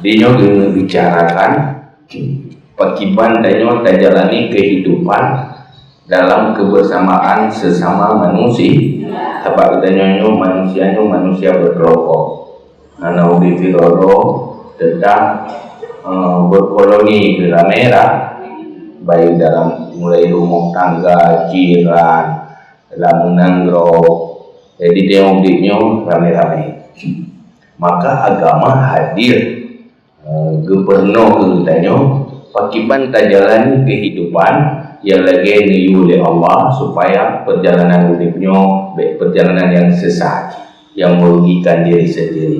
Dia guna bicarakan pakiban danyo jalani kehidupan dalam kebersamaan sesama manusia. Sebab danyo manusia berkelompok. Ana ubi filolo tentang berkoloni di Ramera, baik dalam mulai rumah tangga, jiran, dalam menanggro. Jadi tengok-tengok rame-rame. Maka agama hadir gubernur kerutannya pakiban tajalani kehidupan yang lagi niu oleh Allah supaya perjalanan hidupnya baik perjalanan yang sesat yang merugikan diri sendiri.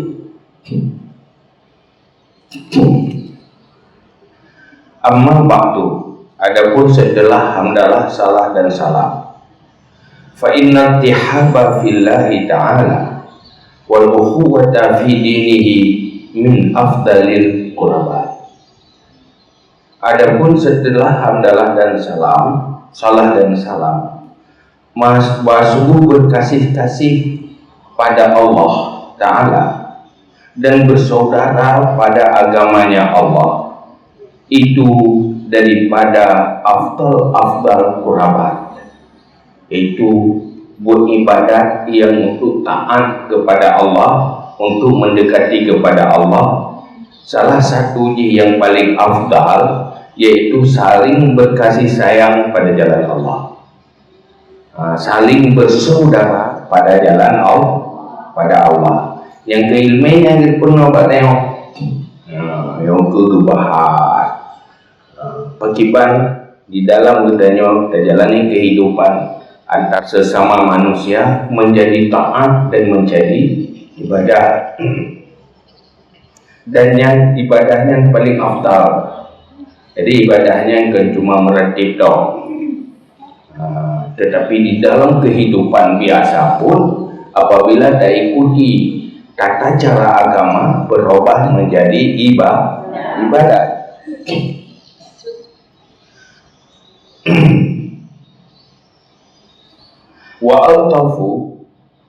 Amma ba'du, adapun setelah hamdalah, salah dan salam, fa inna tihaba fillahi ta'ala wal ukhuwata fi dinihi min afdalil qurbat. Adapun setelah hamdalah dan salam, salah dan salam, sungguh berkasih-kasih pada Allah Ta'ala dan bersaudara pada agamanya Allah, itu daripada afdal qurbat, itu beribadat yang untuk taat kepada Allah, untuk mendekati kepada Allah. Salah satunya yang paling afdal yaitu saling berkasih sayang pada jalan Allah, saling bersaudara pada jalan Allah, pada Allah. Yang keilmuan yang dipenuh buat tengok, yang kegubahas pakiban di dalam bertanya terjalani kehidupan antar sesama manusia menjadi taat dan menjadi ibadah. Dan yang ibadahnya yang paling afdal, jadi ibadahnya kan cuma meratib dong, tetapi di dalam kehidupan biasa pun apabila tak ikuti tata cara agama berubah menjadi ibadat. Wa altafu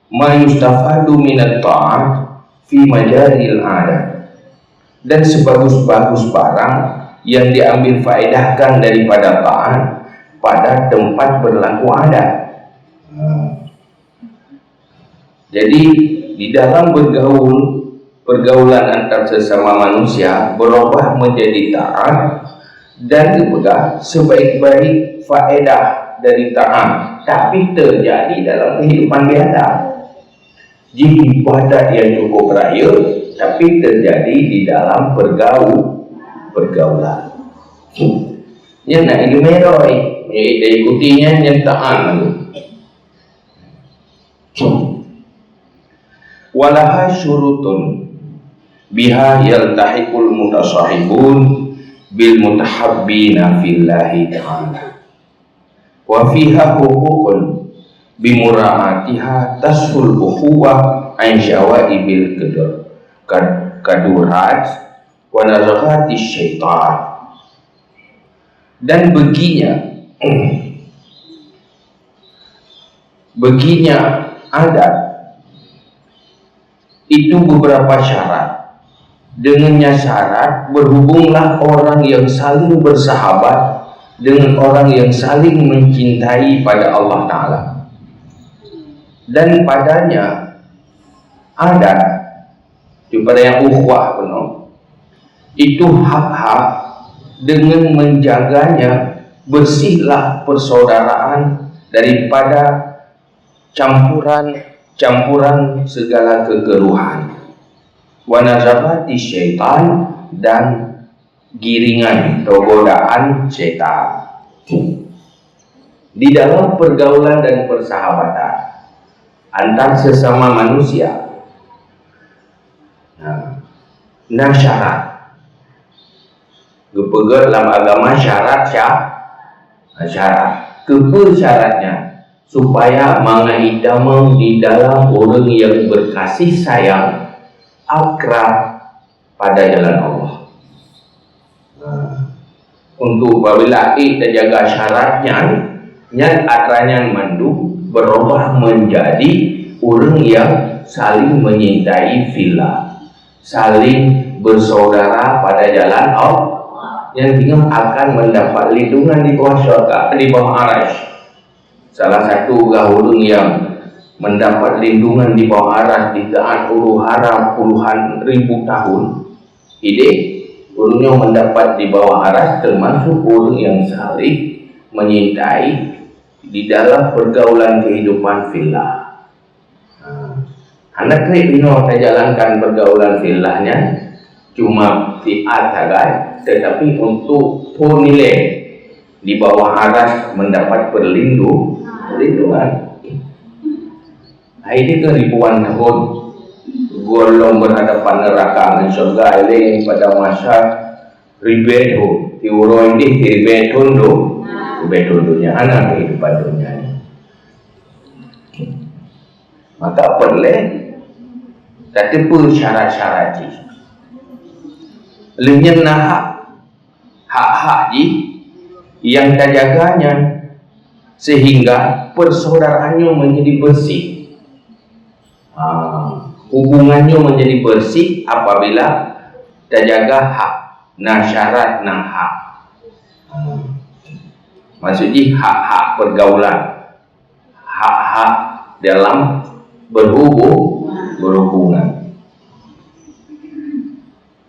ma yustafadu minat ta'at fi majaril adat, dan sebagus-bagus barang yang diambil faedahkan daripada taat pada tempat berlaku adat. Jadi di dalam pergaulan antar sesama manusia berubah menjadi taat dan dipegang sebaik-baik faedah dari taat, tapi terjadi dalam kehidupan biasa. Jika ibadat yang cukup raya tapi terjadi di dalam pergaulan. Yang nak ilumeroi, yang ikutinya yang taat. Walaha syurutun biha yaltahiqul mutasahibun bil mutahabbina fillahi ta'ala, wa fiha huququn bimura'atiha tasful ukhuwah an syawaibil kadurat wa nazaghati syaitan. Dan beginya adat itu beberapa syarat. Dengannya syarat berhubunglah orang yang saling bersahabat dengan orang yang saling mencintai pada Allah Ta'ala, dan padanya adat kepada yang ukhuwah penuh itu hak-hak dengan menjaganya bersihlah persaudaraan daripada campuran segala kekeruhan, wa nazabati syaitan, dan giringan atau godaan syaitan di dalam pergaulan dan persahabatan antar sesama manusia. Nah syarat gepegar dalam agama syarat kepersyaratnya supaya mengaidamang di dalam orang yang berkasih sayang akrab pada jalan Allah. Untuk apabila kita jaga syaratnya, nyat atranya mandu berubah menjadi orang yang saling menyintai fillah, saling bersaudara pada jalan Allah, yang tinggal akan mendapat lindungan di bawah syurga, di bawah arasy. Salah satu gahulun yang mendapat lindungan di bawah arasy di taat huru hara puluhan ribu tahun, ide ulunnya mendapat di bawah arasy termasuk ulun yang salih menyintai di dalam pergaulan kehidupan fillah. Anak Rino jalankan pergaulan fillahnya cuma fi'at saja, tetapi untuk nilai di bawah arasy mendapat perlindungan. Ini ke ribuan tahun golong berhadapan neraka dengan surga ini pada masa ribetu tiuro ini ribetu dunia anak kehidupan dunia ini. Maka perlu tapi pun syarat-syarat ji lenyana hak ji yang terjaganya sehingga persaudaraannya menjadi bersih. Hubungannya menjadi bersih apabila terjaga hak, syarat hak. Maksudnya hak-hak pergaulan, hak-hak dalam berhubungan.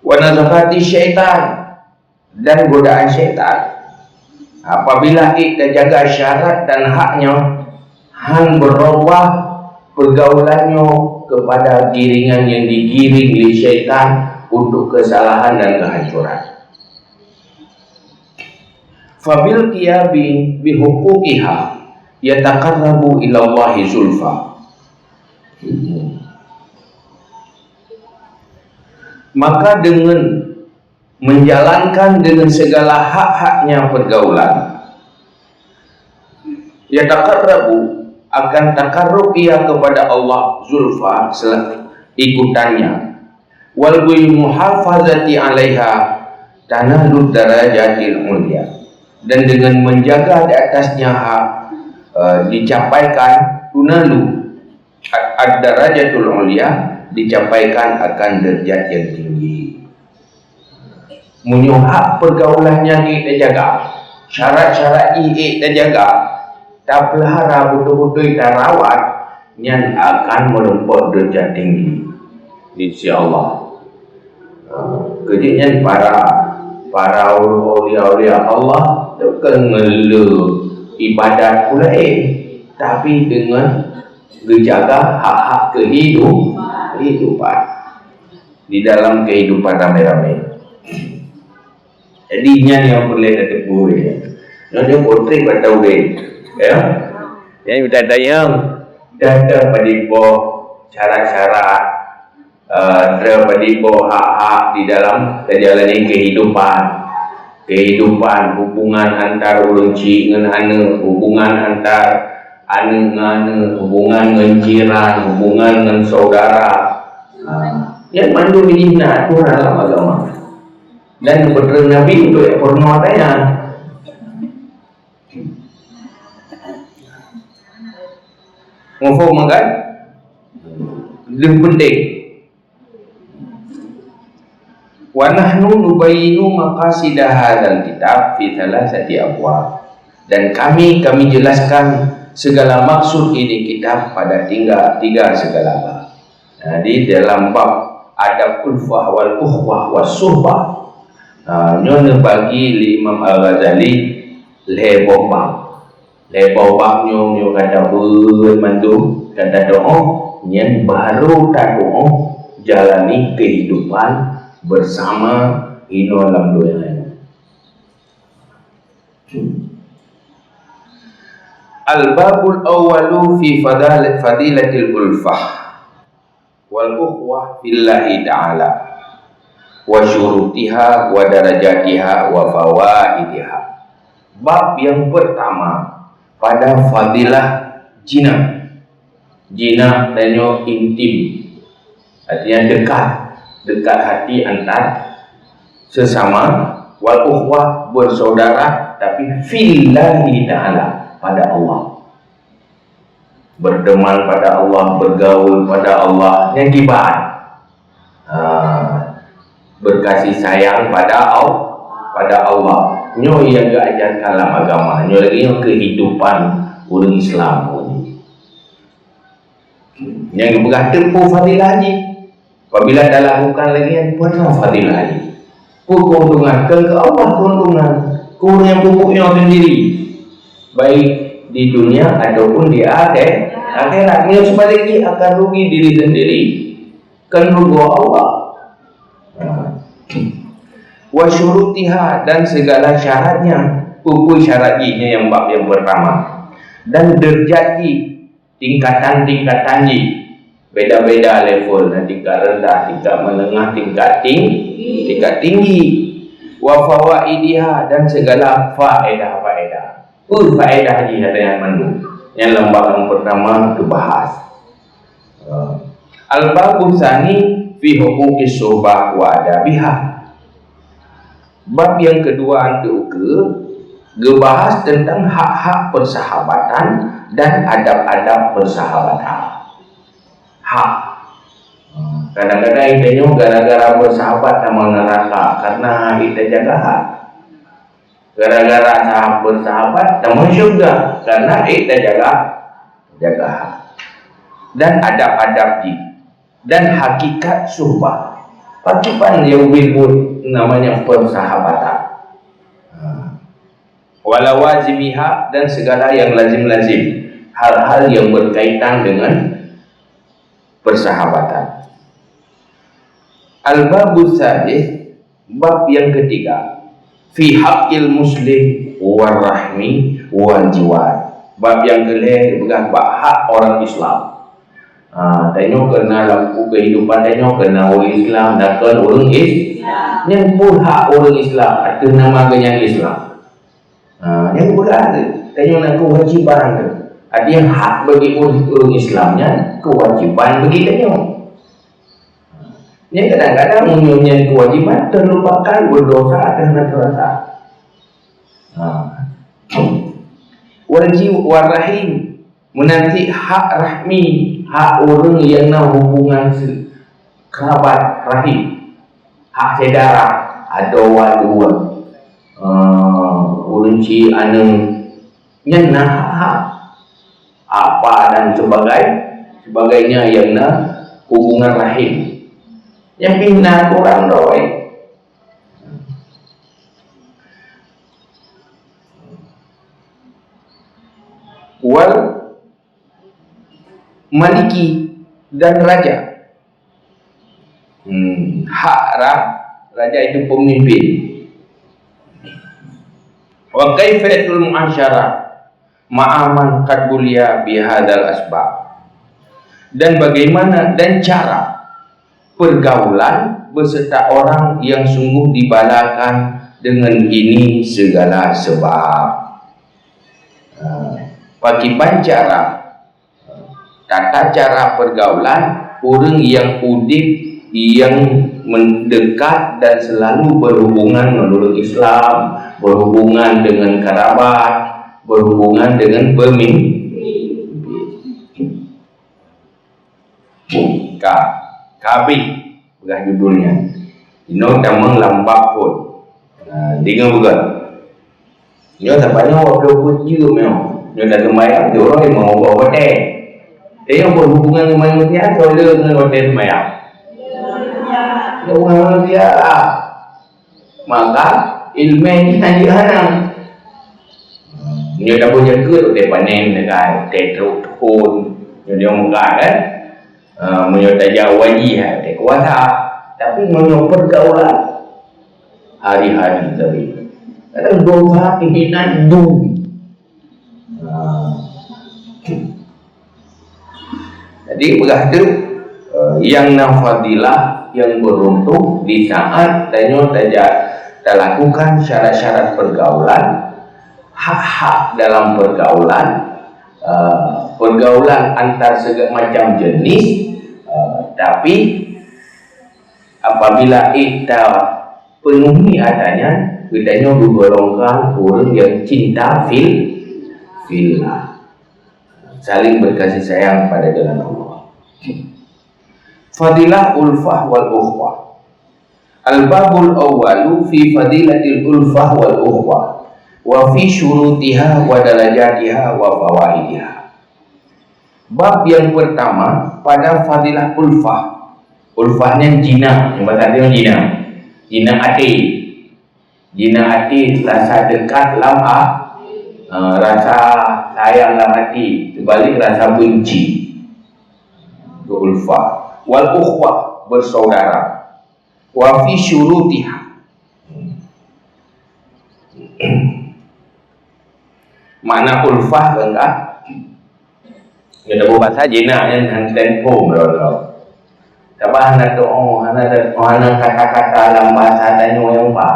Wa nazafati syaitan, dan godaan syaitan. Apabila kita jaga syarat dan haknya, han berubah pergaulannya kepada giringan yang digiring oleh syaitan untuk kesalahan dan kehancuran. Fabil qiyabi bihuquqiha yataqarrabu ila Allahi zulfa. Maka dengan menjalankan dengan segala hak-haknya pergaulan, yataqarrabu akan takarrub ia kepada Allah zulfa ikutannya, wal bi muhafazati alaiha tanalud darajatil mulia, dan dengan menjaga di atasnya hak dicapaikan tunalu ad-darajatul mulia, dicapaikan akan derajat yang tinggi. Munyo hak pergaulannya kita jaga, syarat-syarat kita jaga, tak pelihara betul-betul kita rawat, yang akan melemput derajat tinggi insya-Allah. Kemudian para awliya Allah bukan ngelu ibadat pula tapi dengan menjaga hak-hak kehidupan di dalam kehidupan ramai-ramai. Jadi yang boleh tertepur yang potret pada ya, yang sudah dayang data padibo syarat-syarat padibo hak-hak di dalam perjalanan kehidupan hubungan antar ulunci dengan ane, hubungan antar ane dengan ane, hubungan dengan jiran, hubungan dengan saudara, yang mandu bijina Tuhan dalam agama dan kepada Nabi untuk yang pernah tanya. Ngomong kan lebih penting. Wa nahnu nubayyinu maqasid hadzal kitab fi thalathati abwab, dan kami jelaskan segala maksud ini kitab pada tiga segala bab. Nah, di dalam bab adab ulfah wal ukhwah was suhbah, nyonya bagi Imam Al-Ghazali lebobak nyo kata bermandu kata doa yang baru tak doa jalani kehidupan bersama ino alam doa lain. Al-babul awwalu fi fadilatil ulfah wal ukhwah fillahi ta'ala wa syurutiha wa darajatiha wa fawaidiha. Bab yang pertama pada fadilah jina dan intim, artinya dekat hati antar sesama, wal ukhwah bersaudara, tapi fillahi ta'ala pada Allah, berteman pada Allah, bergaul pada Allah, yang kibat berkasih sayang pada Allah. Nyo yang diajarkan dalam agama, nyo lagi nyo kehidupan orang Islam pun. Yang berkata pun fadilah haji. Apabila dah lakukan lagi yang pernah fadilah haji. Pun keuntungan, ke Allah keuntungan. Kurang yang pupuknya sendiri. Baik di dunia ataupun di akhirat. Nyo sebaliknya akan rugi diri sendiri. Kan rugi Allah. Wa syurutiha, dan segala syaratnya. Pupuk syaratnya yang bab yang pertama. Dan derjati, tingkatan-tingkatan beda-beda level, tingkat rendah, tingkat menengah, tingkat tinggi. Wa fawaidiha, dan segala faedah. Faedah haji ada yang mandu. Yang lembab yang pertama itu bahas. Al-babu tsani fi huquqis suhbah wa adabiha. Bab yang kedua untuk gebahas tentang hak-hak persahabatan dan adab-adab persahabatan. Hak. Kadang-kadang kita gara-gara bersahabat sama neraka karena kita jaga hak. Gara-gara sahabat bersahabat sama syurga karena kita jaga hak. Dan adab-adab dan hakikat suhbah. Pakipan yang bilbul namanya persahabatan. Walawazimiha, dan segala yang lazim-lazim, hal-hal yang berkaitan dengan persahabatan. Al-babu tsalits, bab yang ketiga, fi haqqil muslim war rahmi wal jiwar. Bab yang kelima bab hak orang Islam. Tanya kena laku kehidupan, tanya kena orang Islam, dan kena orang Islam. Yang pun hak orang Islam, ada nama kenyang Islam. Yang berada, tanya nak kewajiban tu. Ada yang hak bagi orang Islamnya, kewajiban bagi tanya. Yang kadang-kadang menunjukkan kewajiban terlupakan, berdosa dan terasa. Wajib warahim, menanti hak rahmi, hak orang yang nak hubungan kerabat rahim, hak saudara, ada dua orang ci anu nyana hak apa dan sebagainya yang nak hubungan rahim, yang bina kurang doi. Wal maliki, dan raja. Hak raja itu pemimpin. Wa kaifatul muasyarah ma'aman qad buliya bihadzal asbab. Dan bagaimana dan cara pergaulan beserta orang yang sungguh dibalakan dengan ini segala sebab. Pakiban cara tata cara pergaulan orang yang udip, yang mendekat dan selalu berhubungan menurut Islam, berhubungan dengan kerabat, berhubungan dengan pemimpin. Kabih bukan judulnya. Ino tamang lambak pun. Dengar bukan? Ino tampaknya waktu puji memang. Ino dah kemayang tu orang yang mau bawa hotel. Dia berhubungan dengan manusia atau dengan hotel kemayang? Dengan manusia. Maka ilmu ini hanya hanam. Ino dah boleh jaga hotel panen dekat hotel terutun. Ino dia muka kan? Menyertai jawaji hotel kuasa. Tapi menyertai pergaulan hari-hari tadi. Kadang dosa kehinaan dunia. Jadi berkata yang nafadilah, yang beruntung di saat tanya lakukan syarat-syarat pergaulan, hak-hak dalam pergaulan, pergaulan antar segala macam jenis, tapi apabila kita penuhi adanya, kita digolongkan orang yang cinta fillah, saling berkasih sayang pada jalan Allah. Fadilah ulfah wal ukhwah, Al-babul awwalu fi fadilatil ulfah wal ukhwah wa fi syurutiha wa darajatiha wa fawaidiha. Bab yang pertama pada fadilah ulfah. Ulfahnya jina, yang bahasa dia jina. Jina hati. Jina hati rasa dekat dalam rasa sayang dalam hati, terbalik rasa benci. Itu ulfah. Wal ukhwah, bersaudara. Wa fi syurutiha. Mana ulfah kan enggak? Kita bahasa jina yang telefon bro. Tapi anak doa, anak kata-kata dalam bahasa tanya yang apa?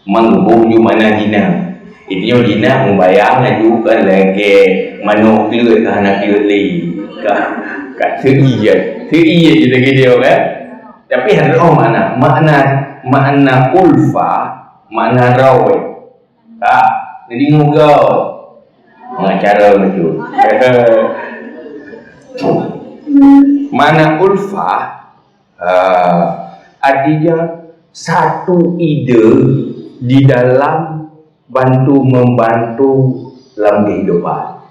Menghubung ju mana jina. Itu yang jina membayang juga lagi manuk keluar ke anak keluar kat seiya kita gitu kan. Tapi ada makna ulfa, makna rawi. Tak, jadi ngugau mengacara macam. Mana ulfa artinya satu ide di dalam bantu-membantu dalam kehidupan.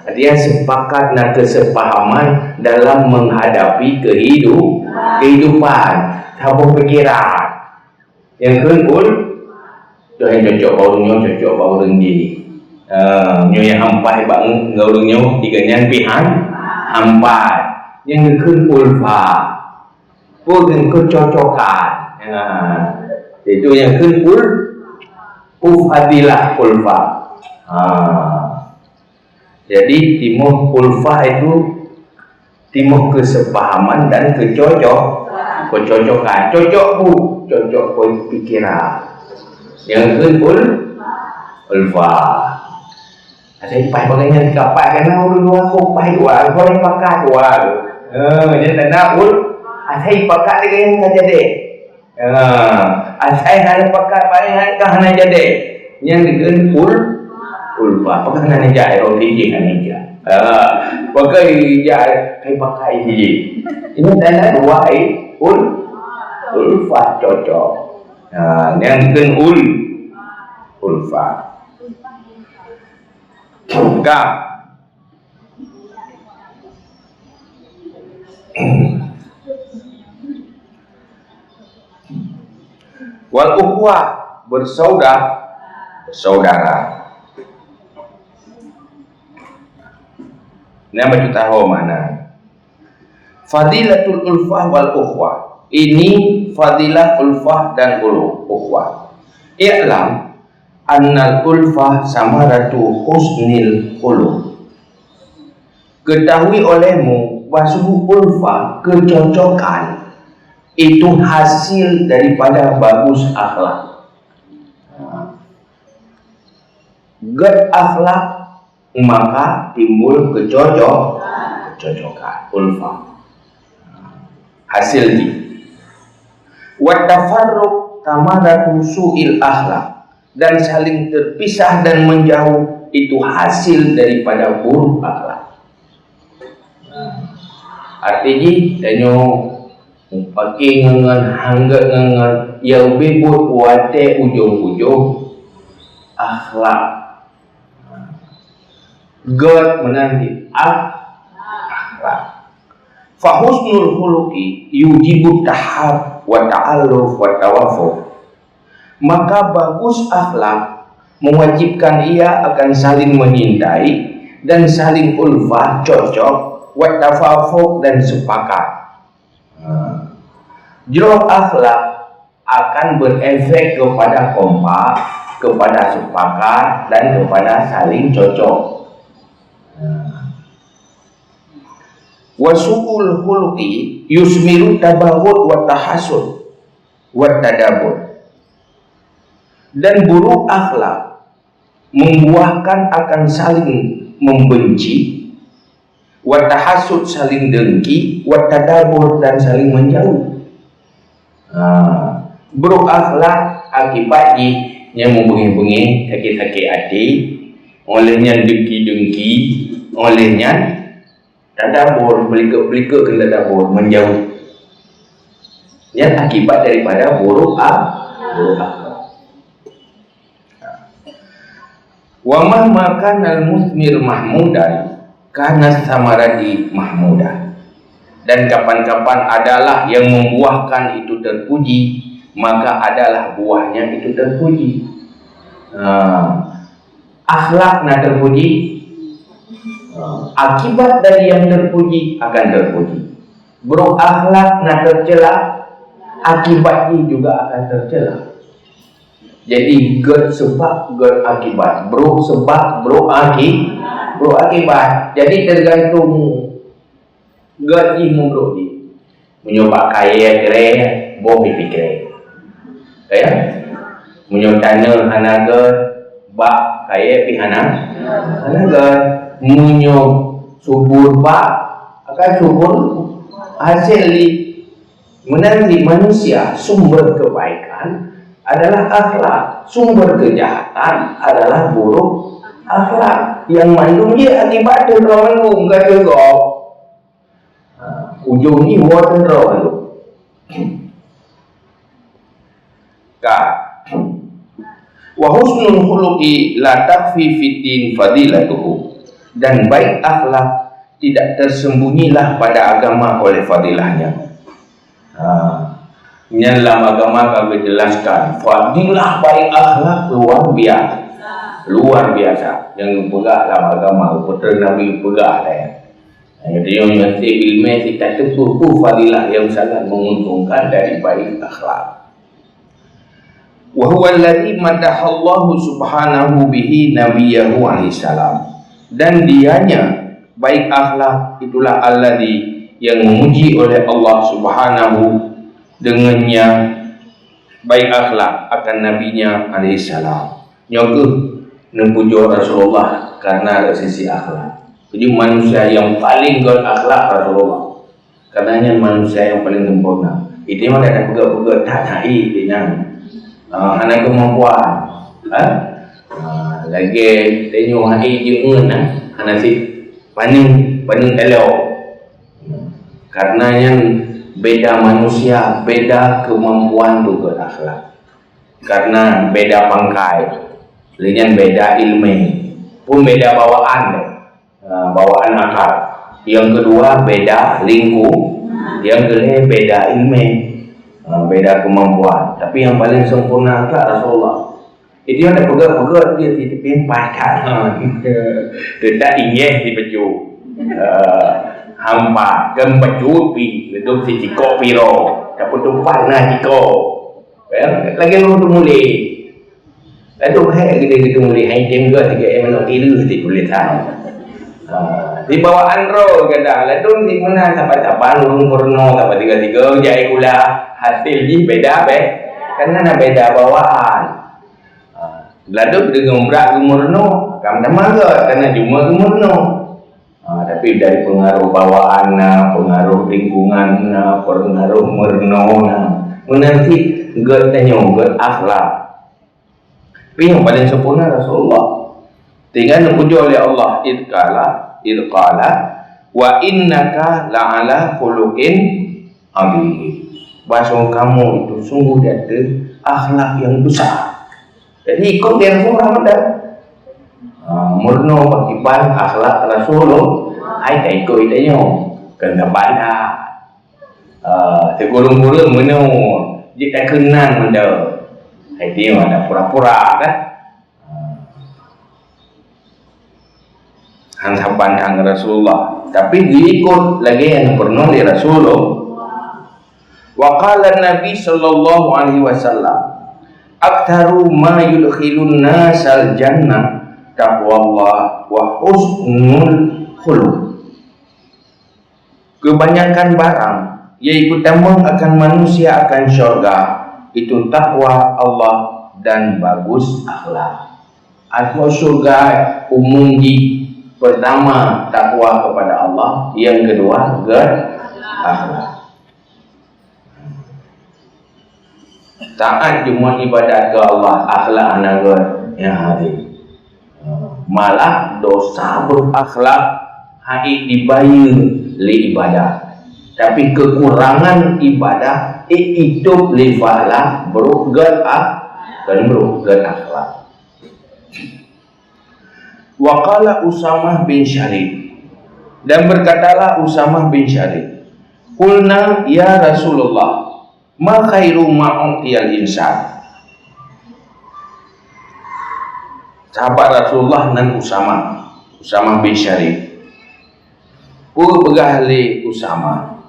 Artinya sepakat dan kesepahaman dalam menghadapi kehidupan. Apa pikiran yang kul tu yang cocok baru renggih. Nyo yang hampai bang gaulunyo diganya pihan hampai yang kun ulfa bukan kecocokan. Itu yang kun fadilah ulfa. Jadi timuh ulfa itu timuh kesepahaman dan kecocokan. Cocok pikiran. Yang kun ulfa. Ada ipai bagainya dikapai karena ulu aku pai wal boleh pakai wal. Jadi tanda ada ipakat dia yang jadi. Asai ada pakai paling kahana jadi. Yang diken ulfa pakai kahana jadi roti kahana jadi. Pakai jadi kai pakai jadi. Ini tanda dua ulfa cocok. Yang diken ulfa. Enggak. Wal ukhwah, bersaudara. Ini apa kita tahu mana? Fadilatul ulfah wal ukhwah. Ini fadilah ulfah dan ukhwah. I'lam annal ulfah samaratu husnil khuluq. Ketahui olehmu bahwa ulfah, kecocokan itu hasil daripada bagus akhlak. Good akhlak maka timbul kecocokan ulfah. Hasil di wa tafarruq tamaratu su'il akhlak. Dan saling terpisah dan menjauh itu hasil daripada buruk akhlak. Artinya tanyo pakai ngan hangga ngan yang bebut wate ujung-ujung akhlak. God menanti akhlak. Fa husnul khuluqi yujibu tahab wa ta'alluf wa tawafuq. Maka bagus akhlak mewajibkan ia akan saling menyintai dan saling ulfah, cocok, wattafafuq dan sepakat. Jauh akhlak akan berefek kepada kompak, kepada sepakat dan kepada saling cocok. Wasu'ul khuluqi yusmiru tabaghut wa tahasud wa tadabbur. Dan buruk akhlak membuahkan akan saling membenci, wa tahasud saling dengki, wa tadabbur dan saling menjauh. Buruk akhlak akibatnya yang membengi-bengi, sakit-sakit hati, olehnya dengki-dengki, olehnya tadabbur, belika-belika ke tadabbur, menjauh. Yang akibat daripada buruk akhlak. Wa mahma kana al-musmir mahmudan kana samarati mahmudan. Dan kapan-kapan adalah yang membuahkan itu terpuji, maka adalah buahnya itu terpuji. Akhlak nak terpuji, akibat dari yang terpuji akan terpuji. Buruk akhlak nak tercela, akibatnya juga akan tercela. Jadi God sebab, God akibat. Buruk sebab, buruk akibat. Jadi tergantung God ilmu buruk ni. Menyopak kaya kere, boh dipikir. Kaya? Menyok tanah hanaga, bak kaya pi hanaga. Menyok subur bak, akan subur hasil di menanti manusia. Sumber kebaikan adalah akhlak, sumber kejahatan adalah buruk akhlak. Yang mandung dia akibat tendera mandung kata kau. Ujung ni buat tendera mandung. Wa husnul khuluqi la takfi fiddin fadilatuhu. Dan baik akhlak tidak tersembunyilah pada agama oleh fadilahnya. Ini dalam agama kami jelaskan fadilah baik akhlak luar biasa. Yang pegang dalam agama putera Nabi pegang ya. Jadi yang mesti ilmu kita tepuh fadilah yang sangat menguntungkan dari baik akhlak. Wa huwa alladhi madahallahu subhanahu bihi nabiyahu alaihi salam. Dan dianya baik akhlak itulah alladhi yang memuji oleh Allah subhanahu dengannya baik akhlak akan nabinya alaihi salam. Nyoke nempujo Rasulullah karena ada sisi akhlak. Jadi manusia yang paling berakhlak Rasulullah. Karenanya manusia yang paling sempurna. Itu memang ada pegang-pegang tak naik dengan anak kemampuan. Lagi tengok hari je anak si paning telau. Karenanya beda manusia, beda kemampuan tu berakhlak. Karena beda pangkai, dengan beda ilmu, pun beda bawaan akal. Yang kedua beda lingkup, yang ketiga beda ilmu, beda kemampuan. Tapi yang paling sempurna adalah Rasulullah. Itu yang ada pegang-pegang dia di pimpaikan. Tidak ingin dipecu. Hampa gempecut pi, hidup si ciko piro, dapat tumpat na ciko. Lagi lu tu muli. Aduh kita muli hai tengok tiga nak tiru ti tulisan. Di bawaan ro kadang ladung di mana sampai urung purno sampai 33 jai gula hasil ni beda karena nak beda bawaan. Ladung dengan berat umurno kam damaga karena cuma umurno. Tapi dari pengaruh bawaan, pengaruh lingkungan, pengaruh merno, menanti God tanya God akhlak. Tapi yang paling sempurna Rasulullah. Tinggal dipuji oleh Allah idqala wa innaka la'ala khuluqin azim. Bahasa kamu itu sungguh dia ada akhlak yang besar. Jadi ikut dia Rasulullah dah. Murno pakipan akhlak Rasulullah. Hai tak ikut itanya. Kena banda. Tegurung-gurung mana dia tak kenal benda. Hai dia ada pura-pura kan. Hang pandang Rasulullah, tapi diikut lagi yang pernah di Rasulullah. Wa qala Nabi sallallahu alaihi wasallam, "Aktsaru ma yudkhilun nasal jannah taqwallah wa husnul khuluq." Kebanyakan barang yang utama akan manusia akan syurga itu takwa Allah dan bagus akhlak. Asal syurga umum di pertama takwa kepada Allah, yang kedua akhlak. Taat cuma ibadat ke Allah, akhlak anaga yang hari. Malah dosa berakhlak hari dibayar li ibadat. Tapi kekurangan ibadah hidup lifalah berugat dan berugat akhlak. Waqala Usamah bin Syarif, dan berkatalah Usamah bin Syarif, qulna ya Rasulullah, ma khairu ma u'tiyal insan. Sahabat Rasulullah dan Usamah bin Syarif bergahli Usamah,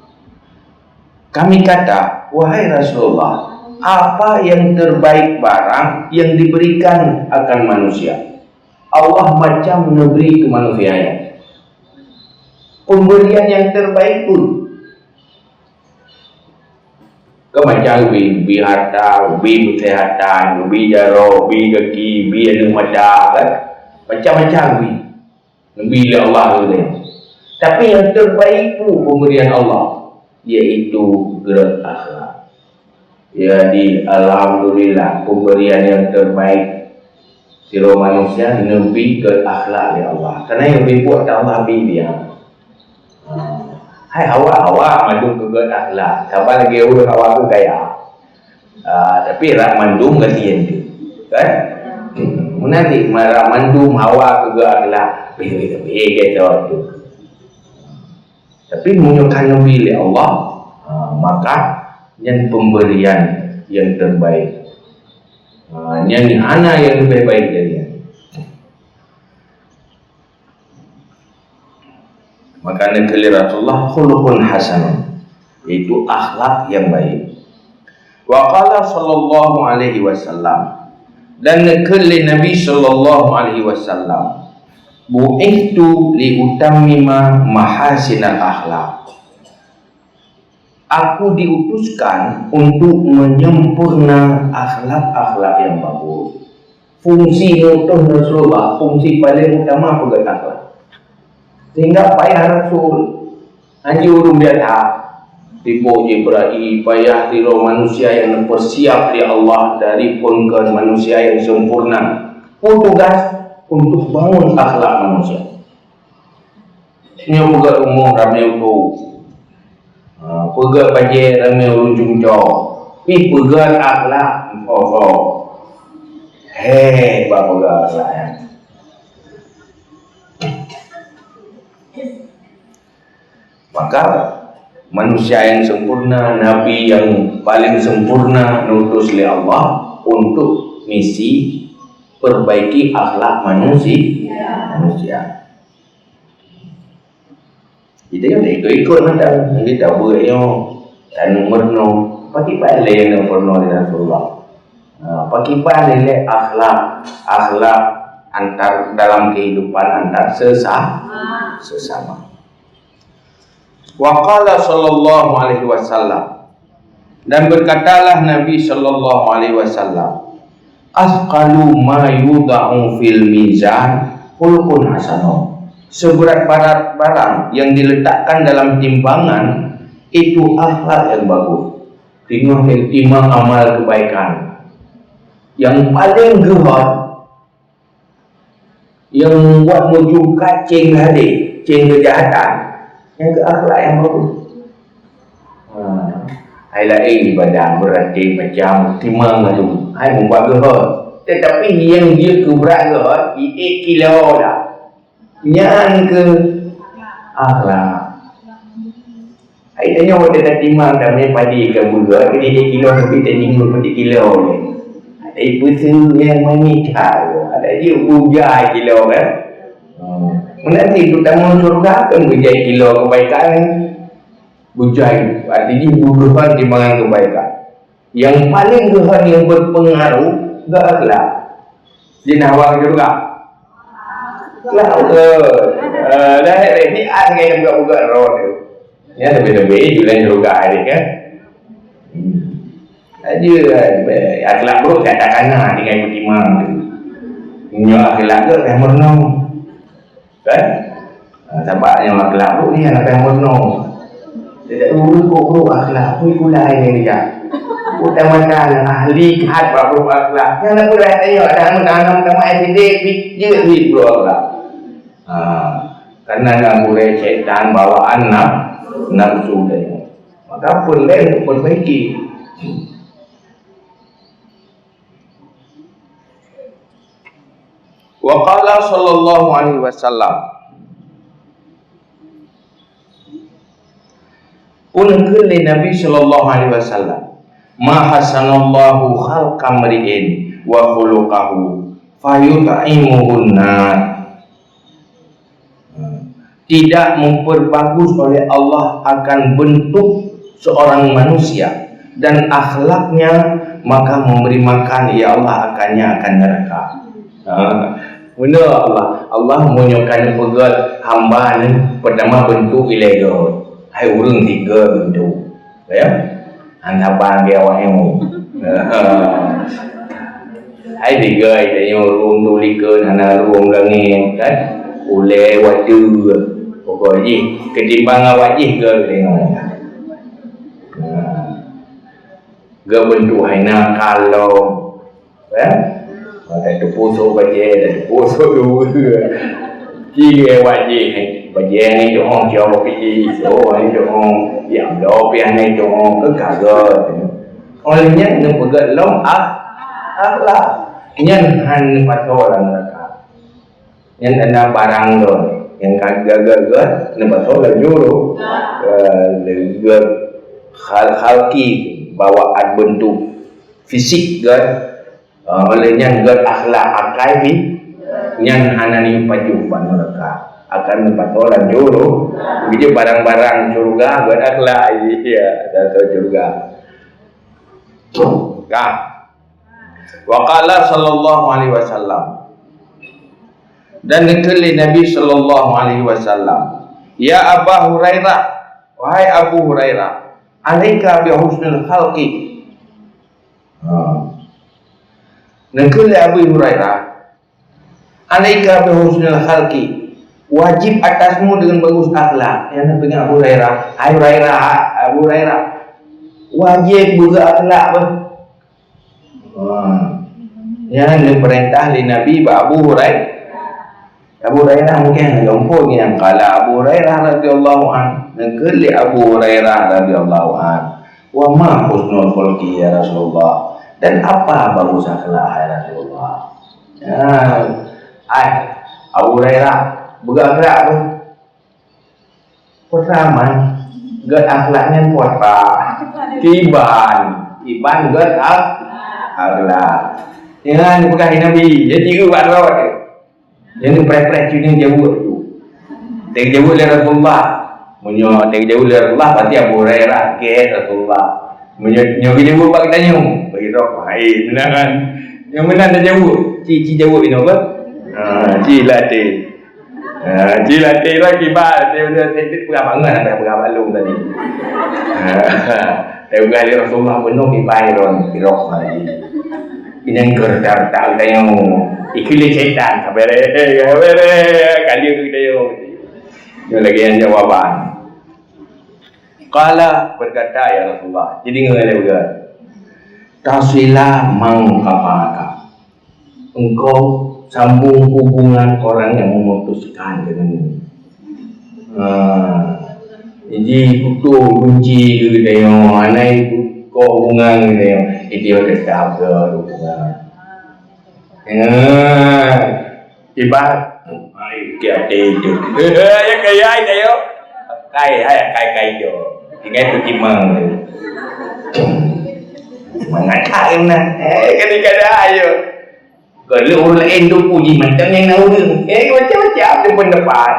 kami kata, wahai Rasulullah, apa yang terbaik barang yang diberikan akan manusia? Allah macam memberi ke manusianya pemberian yang terbaik pun. Macam bi harta, bi kesihatan, bi jaro, bi kaki, bi anu mata kan. Macam-macam bi Allah tu. Tapi yang terbaik pun pemberian Allah, iaitu gerak akhlak. Jadi alhamdulillah pemberian yang terbaik siro manusia lebih ke akhlak ya Allah. Karena yang lebih buat Allah bagi dia. Hai awak mandung ke akhlak. Siapa lagi orang awak tu kaya. Tapi rak mandung gantian tu. Kan? Nanti rak mandung awak ke akhlak. Gitu tu. Tapi menunjukkan Nabi Allah, maka yang pemberian yang terbaik. Yang anak yang lebih baik dari dia. Maka negeri Rasulullah khuluqun hasanun, itu akhlak yang baik. Wa qala sallallahu alaihi wasallam, dan negeri Nabi sallallahu alaihi wasallam, bu'ithtu li utammima mahasinal akhlak. Aku diutuskan untuk menyempurna akhlak-akhlak yang bagus. Fungsi utuh Rasulullah, fungsi paling utama pegang akhlak. Sehingga payah Rasul haji urung biasa tiba Jibril, payah tiro manusia yang bersiap di Allah dari pun ke manusia yang sempurna, pun tugas untuk bangun akhlak manusia. Ini pegang umum ramai itu, pegang bajet ramai ujung jauh, tapi pegang akhlak bapak pegang akhlak ya. Maka manusia yang sempurna, Nabi yang paling sempurna nutus oleh Allah untuk misi perbaiki akhlak manusia. Kita yang ikut macam kita buatnya dan merno pagi balik yang pernah dengan Rasulullah. Pagi balik akhlak antar dalam kehidupan antar sesama. Wa qala sallallahu alaihi wasallam, dan berkatalah Nabi sallallahu alaihi wasallam, asqalu ma yudha'u fil mizan khuluqun hasanun. Seberat-berat barang yang diletakkan dalam timbangan itu akhlak yang bagus. Timang amal kebaikan. Yang paling gerot, yang buat muncul kacing hadir, cing kejahatan, yang ke akhlak yang bagus. Hai lain badan berarti macam timang tu. Hai membuat gerot. Tetapi yang dia keberat gerot, 8 kilo dah. Yang ke akhlak. Hai tanya orang dia timang dah main padi ke buga, ke 8 kilo tapi tak tinggal 4 kilo ni. Ada pesu yang menikah. Ada dia bujai kilo kan. Nanti terutama surga akan bujai kilo kebaikan. Bujai artinya buruhan timbangan kebaikan. Yang paling gehan yang berpengaruh gak akhlak. Jinawang juga. Dah ini ada yang buka roh tu. Ya lebih-lebih jualan juga hari kan. Aja akhlak buruk katakanlah dengan timang tu. Punya akhlak tu yang merenung. Kan? Sebab yang akhlak buruk ni anak yang merenung. Tidak buruk akhlak pun pula yang dia. Utamakan ahli had buruk akhlak. Yang nak pula tengok dalam ICD je buruk akhlak. Karena nak boleh syaitan bawaan nafsu dia. Maka perlu untuk perbaiki. Wa qala sallallahu alaihi wasallam, unangkeun Nabi sallallahu alaihi wasallam, ma hasanallahu khalqa mri'in wa khuluquhu fayut'imuhun nar. Tidak memperbagus oleh Allah akan bentuk seorang manusia dan akhlaknya, maka memberi makan ya Allah akan neraka. Benar Allah menunjukkan pegat hamba ni pertama bentuk ilegal. Hai urang tiga bentuk. Ya. Antara dia awak emu. Hai tiga dia urang tulikan ana urang langit kan. Oleh waktu pokoknya ketimbang awak je ke tengok. Ga bentuk hai nakal ya. Ada pusuk baje, ada pusuk dua. Kira wajib baje ni jong jauh pergi, so ni jong yang jauh pian ni jong ke kaget. Olehnya nak pegat long akhlak. Nyan han pasal orang neraka. Nyan ada barang tu, yang kagak-gagak nak pasal lajur. Legat khalqi bawaan bentuk fisik kan. Olehnya gad akhlak akai yang hanani pajuban mereka akan menpatolan juru bija barang-barang surga gad akhlak iya atau surga kah. Wa qala sallallahu alaihi wasallam, dan nekeli Nabi sallallahu alaihi wasallam, ya Abu Hurairah, wahai Abu Hurairah, alaika bi husnil khalqi. Nekeli Abu Hurairah, alaika bi husnil khalqi, wajib atasmu dengan bagus akhlak. Yang dengan Abu Hurairah, Abu Hurairah, wajib berakhlak apa? Yang diperintah oleh Nabi Abu Hurairah. Abu Hurairah mungkin lumpur yang kala Abu Hurairah radhiyallahu anhu, nekeli Abu Hurairah radhiyallahu anhu, wa ma husnul khalqi ya Rasulullah, dan apa bagus akhlak ya Rasulullah. Abu Hurairah berakhlak apa? Pertama, gad akhlaknya puasa. Iban gad akhlak. Jangan dipegang Nabi. Jadi buat rawat. Yang prepare tuning jauh tu. Teng jauh oleh Rasulullah. Munyo teng jauh oleh Rasulullah pasti Abu Hurairah ke Rasulullah. Munyo jauh bagi tanya. Bagi rok. Hai, benar kan? Yang benar dah jauh. Ci jauh ini apa? Ci latih. Ci latih lagi bah. Dia sedikit pengabangan ada pengabalung tadi. Tapi kali Rasulullah penuh dibayar rok lagi. Ini kerja tak tahu. Ikili setan kabere kali itu tahu. Dia lagi yang jawaban. Qala berkata ya Rasulullah. Jadi ngelai juga. Tasilah mangkapaka. Engkau sambung hubungan orang yang memutuskan dengan. Jadi betul kunci tu tengok mana itu kau hubungan tengok. Dia tetap ada hubungan. Ibarat kia itu. Ya kaya itu. Kai jo. Ingat tu timang. Mengatakan ketika ada ayo. Kalau orang lain tu puji macam yang nak urang. Macam-macam tu pendapat.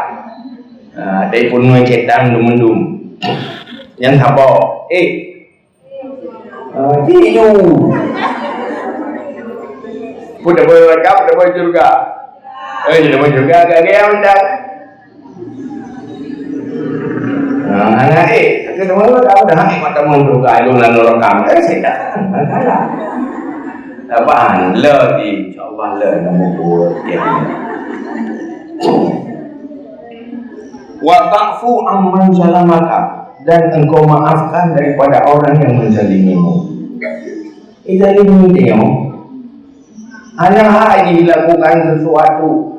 Dari pun mencetam dum-dum. Yang apa? Tiyu. Pun dah boleh rakam, dah boleh juga. Dah boleh juga agak gaya undang. Anak kita mahu tahu dah mata membuka ilmu dan rakam. Saya tak salah. Apaan? Lagi, insyaAllah lah nombor buat dia. Wa ta'fu amman zalamaka, dan engkau maafkan daripada orang yang menzalimimu. Zalimi tengok. Hanya hak ini dilakukan sesuatu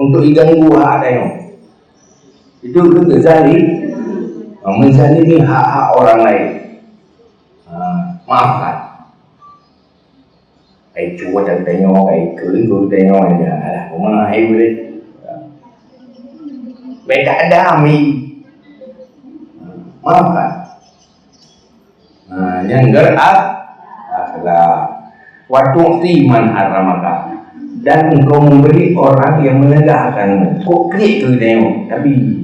untuk diganggu hak tengok. Itu zalim. Menzalimi hak-hak orang lain. Maafkan. Chúa trần tengok, cưỡi tengok aja. Alah, rumah air boleh. Baik tak ada ami. Maafkan. Yang gerak akhlak. Watu'ti man haramaka. Dan engkau memberi orang yang menegakkan. Kok klik tu tengok. Tapi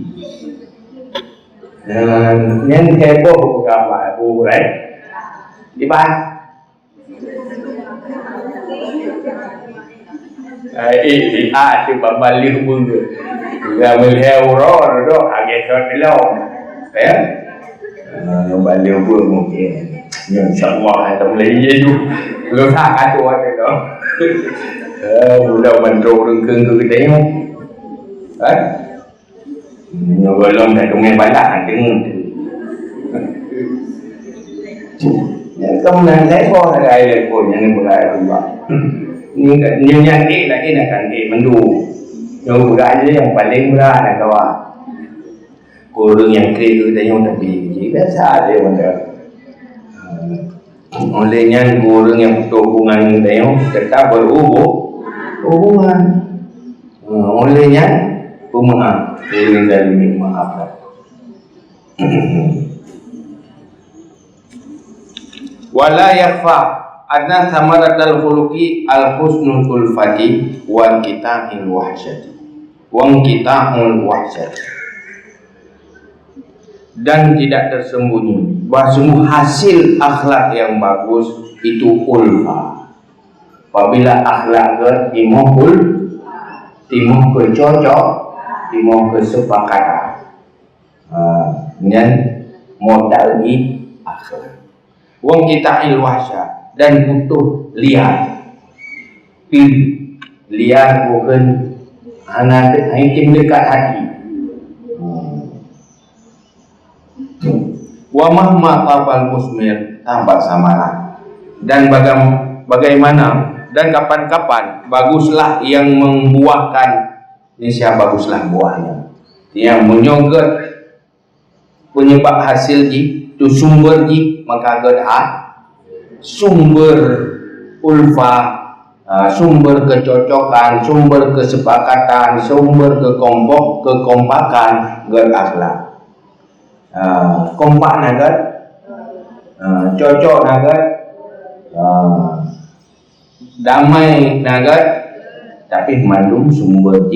yang heboh apa Abu Hurairah dibahas. Ikhtiar tu balik pun tu. Dia melihat orang tu agak terlalu. Ya. Yang balik pun mungkin. InsyaAllah kita boleh je. Kalau tak kata ada tu. Budak mandro rengkeng ke tengok. Kan? Belum tak dongeng balak dengar. Kamu nak lepas ada air pun yang berai Allah. Ni yang lagi nak kan mendu. Yang berai dia yang paling berat nak kawan. Kurang yang kira tengok tapi biasa ada benda. Olehnya kurang yang putus hubungan tengok tetap berhubungan. Olehnya pemaaf. Kurang zalimi maafkan. Wala yakhfa anna thamaratal khuluqi al-husnul ulfati wa kitahil wahsyati. Dan tidak tersembunyi bahawa semua hasil akhlak yang bagus itu ulfa. Apabila akhlak ke timuh cocok, timuh kesepakatan. Dan modal di akhlak. Wong kita ilwahsya dan butuh liar. Liar bukan anak tim dekat hati. Wa mahma tabal musmir tambah samaran. Dan bagaimana dan kapan-kapan baguslah yang membuahkan. Ini siapa baguslah buahnya. Yang menyogot penyebab hasil itu sumber maka gerhak sumber ulfa, sumber kecocokan, sumber kesepakatan, sumber kekompakan geraklah. Kompak nagat, cocok nagat, damai nagat, tapi mandum sumber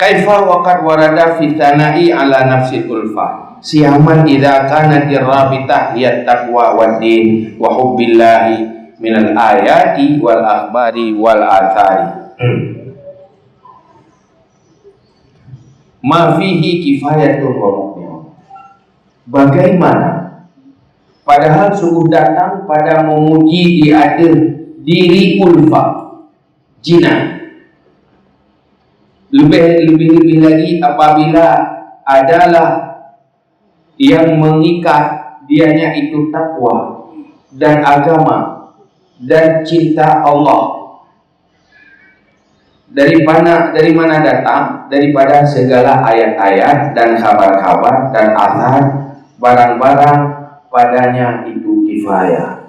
Kaifa waqad warada fi thana'i ala nafsi ulfa siyaman idza kanat irrabitah hiya taqwa wad din wa hubbillahi minal ayati wal akhbari wal athari ma fihi kifayatun wa muqni'un. Bagaimana padahal sungguh datang pada memuji di ada diri ulfa jina. Lebih lagi apabila adalah yang mengikat dianya itu takwa dan agama dan cinta Allah. Dari mana datang? Daripada segala ayat-ayat dan kabar-kabar dan athar barang-barang padanya itu kifayah.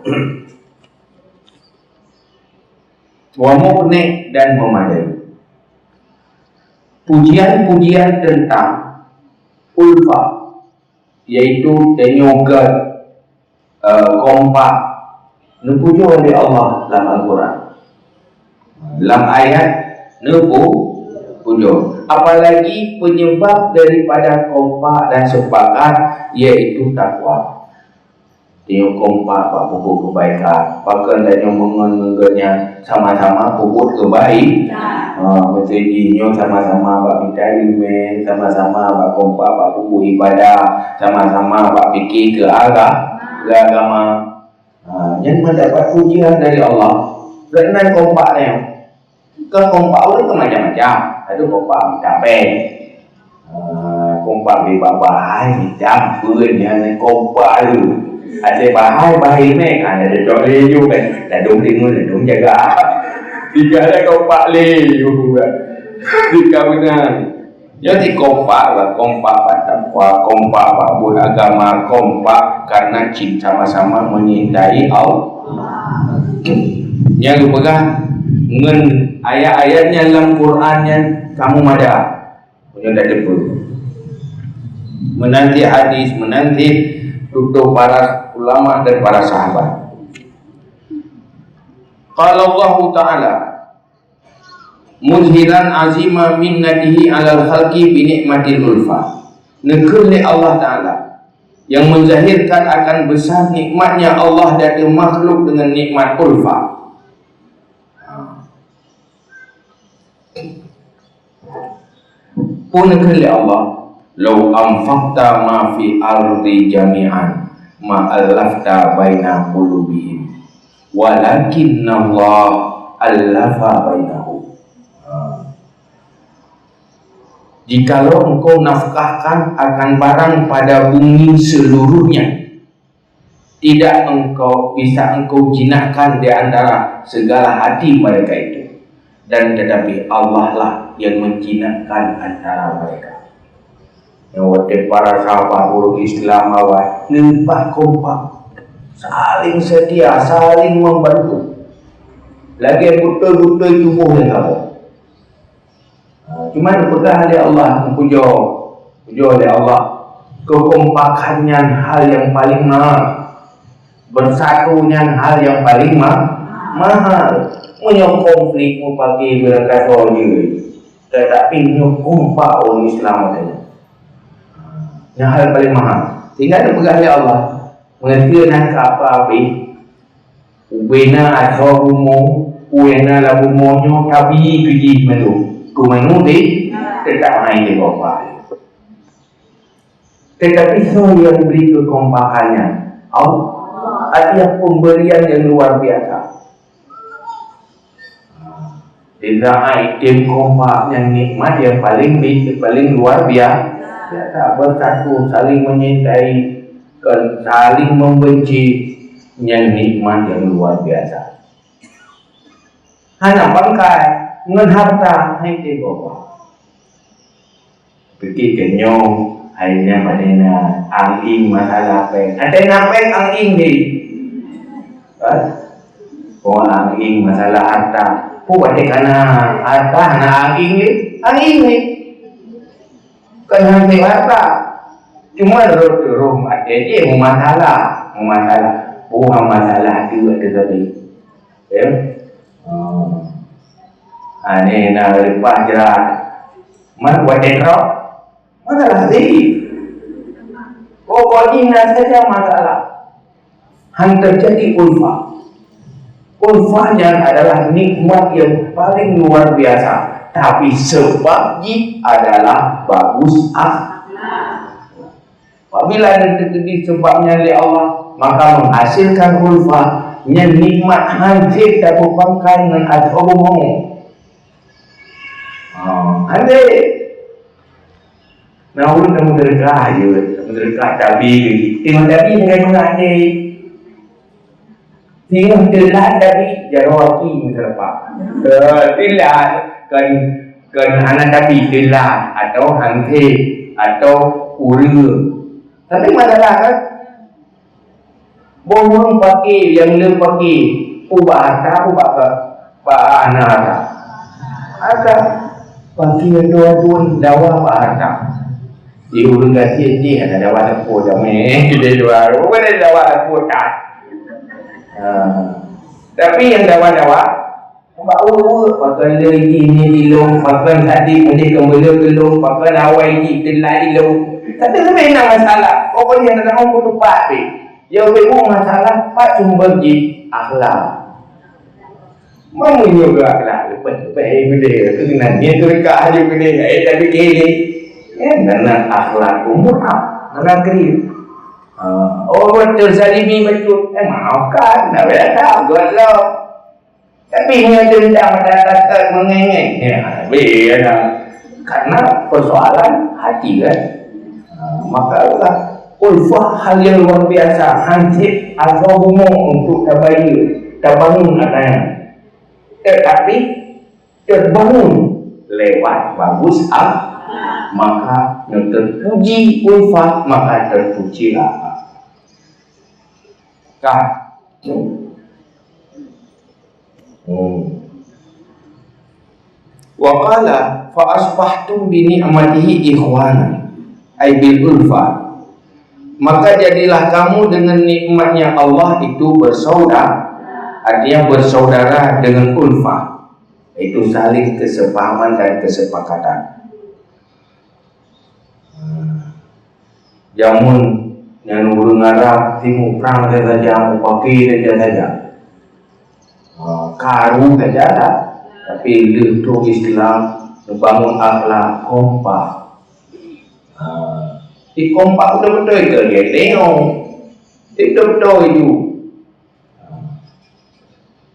Wa muqni' dan memadai. Pujian-pujian tentang ulfa, yaitu tenyogat, kompak, dipuji oleh Allah dalam Al-Quran. Dalam ayat puji. Apalagi penyebab daripada kompak dan sepakat, yaitu takwa. Tengok kompak buat pupuk kebaikan, bahkan dan yang mengenanya sama-sama pupuk kebaik. Bersedia sama-sama buat minta ilmu, sama-sama buat kompak buat pupuk ibadah, sama-sama buat fikir ke arah agama. Yang mendapat pujian dari Allah kerana kompaknya. Kan kompak orang tu macam-macam. Ada kompak minta pen, kompak bebas-bahai minta pun yang kompak tu. Ada bahai ni kan ada coklat juga kan. Dah dong tengok dah dong jaga. Tiga ada kau pak le. Perkahwinan. Jadi kompak lah, kompak bertakwa, kompak beragama, kompak karena cinta sama-sama menyintai Allah. Yang pegang dengan ayat-ayatnya dalam Qurannya kamu ada punya dah depan. Menanti hadis, menanti tutup para ulama dan para sahabat. Qala Allah Ta'ala muzhiran azima minnatihi alal khalqi bi nikmatil ulfa. Nekeli Allah Ta'ala yang menzahirkan akan besar nikmatnya Allah dari makhluk dengan nikmat ulfa. Pun nekeli Allah, "Lau anfaqta ma fi ardi jami'an ma allafta baina qulubihim walakinna Allah allafa bainahum." Jikalau engkau nafkahkan akan barang pada bumi seluruhnya, tidak bisa engkau jinakkan di antara segala hati mereka itu, dan tetapi Allah lah yang menjinakkan antara mereka. Yang waktu para sahabat urut Islam awal lebah kompak, saling setia, saling membantu. Lagi betul-betul tubuh yang kamu. Cuma dipegang oleh Allah, puja oleh Allah. Kekompakannya hal yang paling mahal, bersatunya hal yang paling mahal. Punya konflik mu pakai berkata je, tetapi punya kompak orang Islam katanya. Yang hal paling mahal. Tinggal dipegang oleh Allah. Mengerti nak apa-apa. Ubena atau rumah, uena lah rumahnya, tapi kerja melu. Kumanu di tetap main di kompak. Tetapi semua yang beri kekompakannya Allah, ada pemberian yang luar biasa. Tidak item kompak yang nikmat yang paling luar biasa. Bersatu, saling menyintai, saling membenci, yang nikmat yang luar biasa. Hanya bangkai dengan harta hai te bawa pergi kenyong hanya padena anging masalah pe ada ngapain anging ni anging masalah harta buat kana harta na anging ni kan hanya harta cuma rom ada je mau masalah tu ada tadi ya. Ini nak lepas jerat mana buat enrok masalah sih pokoknya saja masalah hanya terjadi ulfanya adalah nikmat yang paling luar biasa, tapi sebabnya adalah bagus apabila terjadi sebabnya oleh Allah maka menghasilkan ulfa yang nikmat hancur dan berpangkai dengan adhomong. Anda nak urut kamu terdekat je, tapi tengok tapi dengan mengaji tengok telat tapi jarawaki terlepas telat kan anak tapi telat atau hangke atau ura tapi masalah kan bohong pakai yang lem pakai ubah anak ada pagi dua-dua dawa bahasa. Di urung kasih ni ada dawa tepu jamai. Dia dua, bukan ada dawa tepu tak. Tapi yang dawa-dawa, pakai lagi ni ilung, pakai tadi mesti kembali ilung, pakai awal ni telai ilung. Tapi sebenarnya masalah. Pokoknya yang dalam pun tepat ni. Yang memang masalah pak sumber di akhlak. Mau juga akhlak lepas gede kenannya terkah aja gede tapi gede karena akhlak murah negeri orang terzalimi betul maafkan tak boleh tak buat lo tapi dia dendam masyarakat mengengeng karena persoalan hati kan maka ulfah hal yang luar biasa hancur atau umum untuk terbangun katanya tetapi terbangun lewat bagus maka terpuji ulfah, maka terpujilah kan. Wa qala fa asbahtum bi ni'matihi ikhwana ay bil ulfa, maka jadilah kamu dengan nikmatnya Allah itu bersaudara, artinya bersaudara dengan ulfa, itu saling kesepahaman dan kesepakatan. Jamun yang urung Arab timur perang saja pakai saja karu saja tak. Tapi itu Islam membangun akhlak kompak. Di kompak betul-betul itu dia tengok. Betul-betul itu.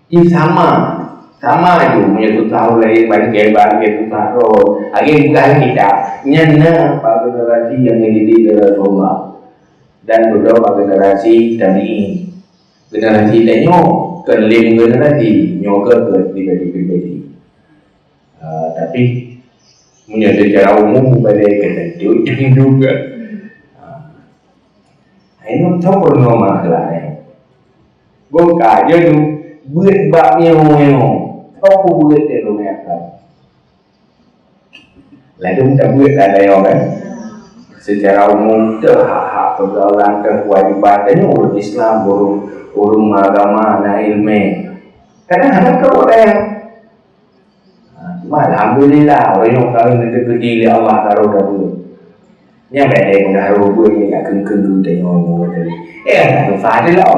Ini sama itu punya tahu lain bagi susah roh. Lagi bukan kita nyana pada generasi yang menjadi Rasulullah dan beberapa generasi dari generasi tengok kelim generasi nyoga ke pribadi. Tapi punya secara umum pada ketentu juga. Ini tahu normal lah ni. Bukan je tu buat baknya tahu buat dia tu ni apa. Lalu kita buat ada yang kan. Secara umum tu hak-hak pergaulan kewajiban dan urus Islam, urus agama dan ilmu. Kadang-kadang kau orang alhamdulillah orang yang kahwin gede-gede Allah taruh dah dulu. Yang ada yang dah rubah ni kat keng-keng tengok tadi. Tak susah dia lah.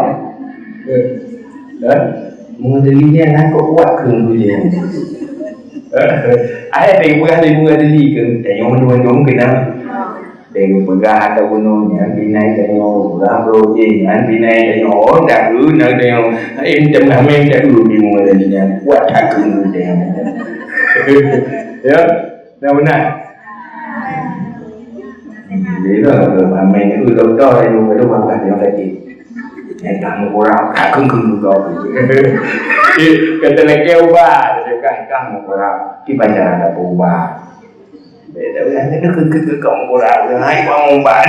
Mengadili ni nak kuat keng dia. Ayat yang bunga deli keng tengok macam-macam kena. Tengok pegang atau bunuhnya binai tengok ramro je kan binai tengok dah nak tengok macam ameng dah dulu di bunga delinya kuat tak keng tengok. Ya, dah benar. Dia lah main itu doktor yang itu bangga dia tadi. Yang kamu kurang, aku juga. Kata lagi ubah, dia kata kamu kurang. Kita jangan ada ubah. Dia bilang itu kamu kurang, hai kamu ubah.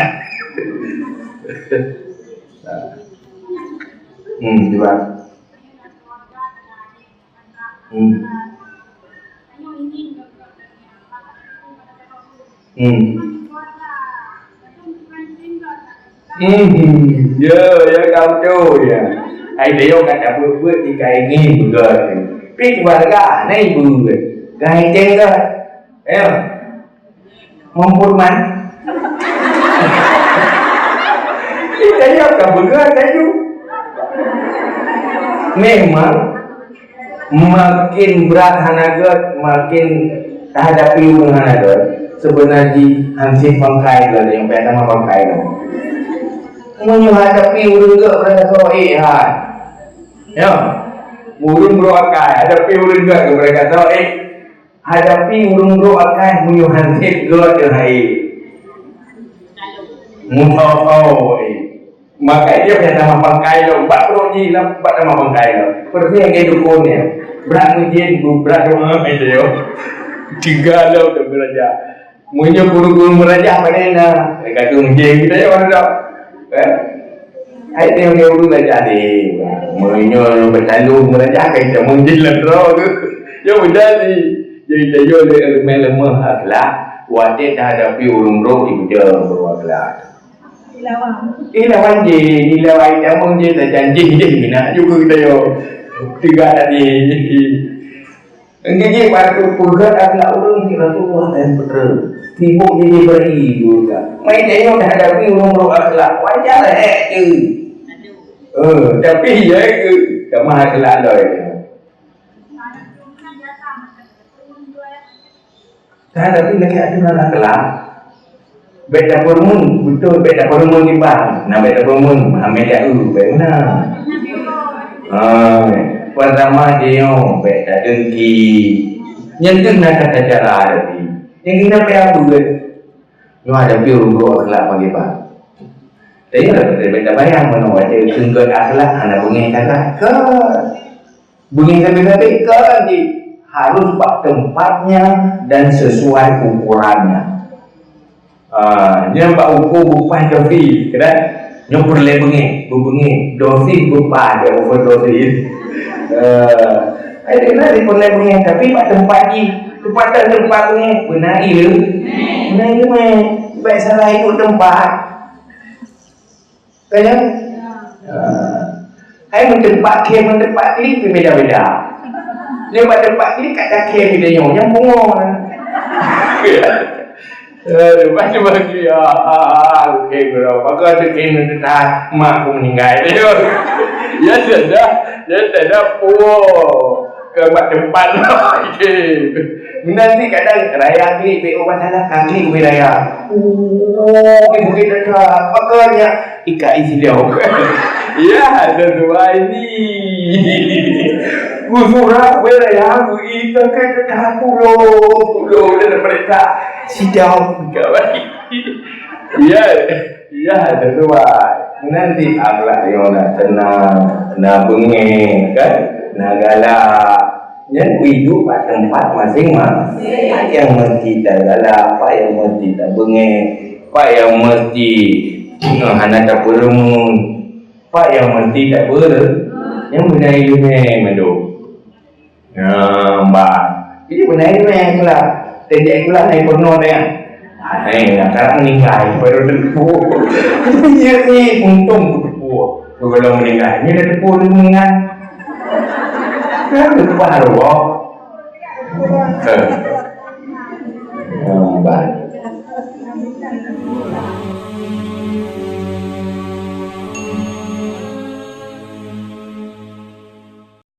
Juga. Ya kau tu ya. Ai dia kata buat di kai ni juga. Pi warga nai bu. Kai tengah. Mumpul man. Kita ya kau buat kayu. Memang makin berat hanagat, makin hadapi hanagat. Sebenarnya hansip bangkai lah yang pertama bangkai lah. Menghadapi urung ke mereka soal ya, urung berokai hadapi urung ke mereka soal hadapi urung berokai punya hansip ke terhai muntau maka dia pertama bangkai lah 40 lah 4 bangkai lah seperti yang dia dukunnya berat ujian berat doa itu 3 lah udah belajar punya guru-guru belajar apa ni nak kata ujian kita ya mana tak ai tengok dia urus belajar ni menyo bertalu belajar kan dia menjilat roh tu yo berjadi jadi dia le elemen akhlak wajib hadapi urung roh ibu dia berakhlak ilawan dia mung je janji je nak juga kita yo 3 tadi engge waktu pugat akhlak urung si Rasulullah dan putra sibuk jadi beri juga. Mai tengok dah hadapi urung akhlak wajar je. Tapi ya ke tak mah akhlak dah. Tapi lagi ada akhlak. Beda hormon betul beda hormon di bang. Nah beda hormon ambil dia benar. Pertama dia beda dengki. Yang nak kata cara tadi. Yang kita payah buat you ada urung akhlak bagi pak tapi lah kita bayang mana ada sungguh akhlak anak bunyi kata ke bunyi tapi ke di harus pak tempatnya dan sesuai ukurannya. Dia pak ukur bukan dosis, kan? Nyukur le bengi, dosis bukan dia overdosis. Ada nak boleh bengi, tapi pak tempat tempat bengi benar ile, baik salah ikut tempat, kan? Hai mentempat klik beda-beda. Dia buat tempat klik kat kaki dia yang bunga. Lepas tu bagi okey bro. Pakai tu kena dah mak aku meninggal dia. Ya sudah ke tempat okey. Nanti kadang raya klik PO masalah kaki ke raya. Bukit dah pakainya ikat isi dia. Ya, sesuai ni. Gusura beraya kita ke pulau dan mereka sidang kawan. Ya, sesuai. Nanti agak yang nak tenang, nak bengeng, kan? Nak galak. Yang hidup pada tempat masing-masing. Apa yang mesti tak galak, apa yang mesti tak bengeng, apa yang mesti hana tak peremun, apa yang mesti tak yang benar itu mendo. Mbak. Jadi benar itu lah. Tidak itulah naik penuh dia. Sekarang meninggal baru terpu. Ya ni untung terpu. Kalau meninggal, ni dah terpu dia meninggal. Kan terpu haru. Mbak.